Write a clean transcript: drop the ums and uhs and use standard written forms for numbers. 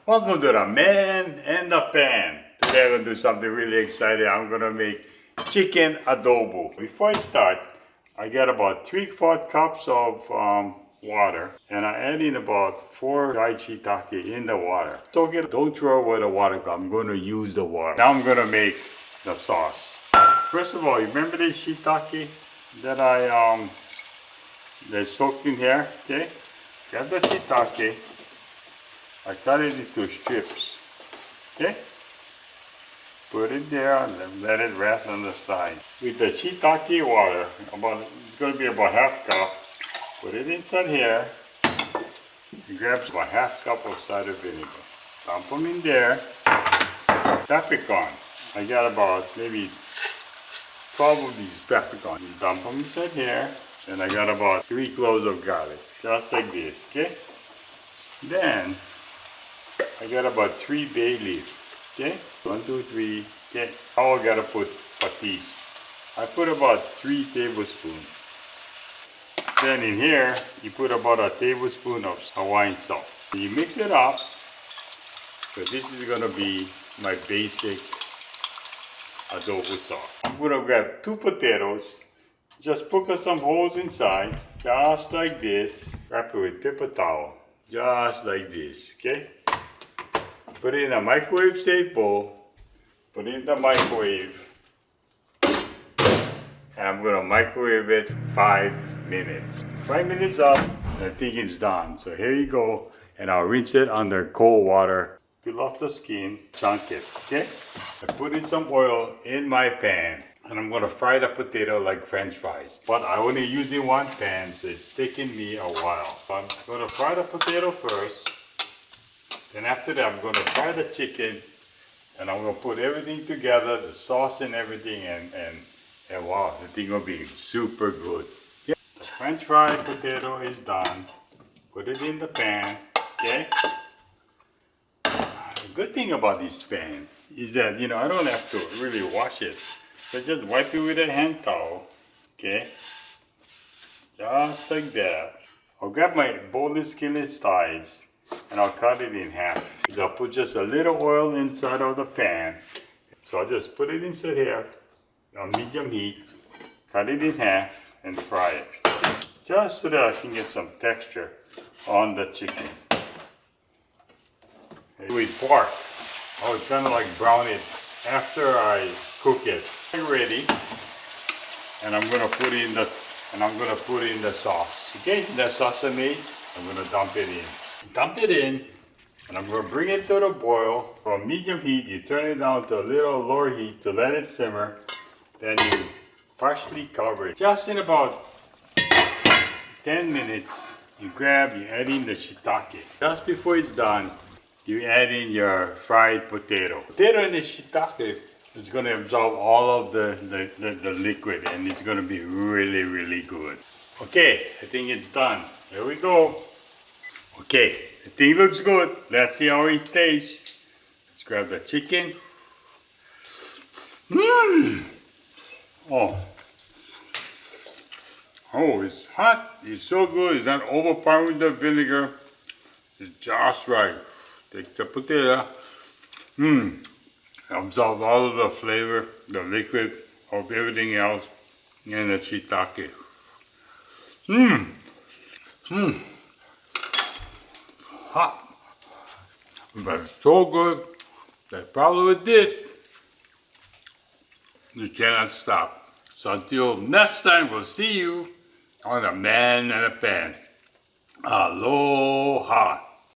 Welcome to the Man and the Pan. Today I'm going to do something really exciting. I'm going to make chicken adobo. Before I start, I got about 3/4 cups of water, and I add in about 4 dried shiitake in the water. Soak it. Don't throw away the water. I'm going to use the water. Now I'm going to make the sauce. First of all, you remember the shiitake that they soaked in here? Okay, grab the shiitake. I cut it into strips. Okay, put it there and let it rest on the side. With the shiitake water, it's going to be about half cup. Put it inside here. You grab about half cup of cider vinegar. Dump them in there. Paprika. I got about maybe 12 of these paprika. You dump them inside here. And I got about 3 cloves of garlic. Just like this, okay? Then, I got about 3 bay leaves, okay? 1, 2, 3, okay? Now I gotta put patis. I put about 3 tablespoons. Then in here, you put about a tablespoon of Hawaiian salt. You mix it up, because this is gonna be my basic adobo sauce. I'm gonna grab 2 potatoes, just poke some holes inside, just like this. Wrap it with paper towel, just like this, okay? Put it in a microwave safe bowl, put it in the microwave, and I'm gonna microwave it 5 minutes. 5 minutes up, and I think it's done. So here you go, and I'll rinse it under cold water. Peel off the skin, chunk it, okay? I put in some oil in my pan, and I'm gonna fry the potato like French fries. But I only use in one pan, so it's taking me a while. So I'm gonna fry the potato first. Then after that, I'm going to fry the chicken, and I'm going to put everything together, the sauce and everything, and wow, the thing will be super good. Yeah. The French fried potato is done. Put it in the pan, okay? The good thing about this pan is that, you know, I don't have to really wash it. So just wipe it with a hand towel, okay? Just like that. I'll grab my boneless, skinless thighs, and I'll cut it in half. I'll put just a little oil inside of the pan. So I'll just put it inside here on medium heat, cut it in half, and fry it. Just so that I can get some texture on the chicken. With pork, I would kind of like brown it after I cook it. Ready, and I'm gonna put in the sauce. Okay, the sauce I made, I'm gonna dump it in. Dump it in, and I'm going to bring it to the boil. From medium heat, you turn it down to a little lower heat to let it simmer. Then you partially cover it. Just in about 10 minutes, you add in the shiitake. Just before it's done, you add in your fried potato. Potato and the shiitake is going to absorb all of the liquid, and it's going to be really, really good. Okay, I think it's done. Here we go. Okay, the thing looks good. Let's see how it tastes. Let's grab the chicken. Oh, it's hot. It's so good. It's not overpowering with the vinegar. It's just right. Take the potato. Absorb all of the flavor, the liquid of everything else, and the shiitake. Hot, but it's so good. The problem with this, you cannot stop. So until next time, we'll see you on the Man and the Pan. Aloha.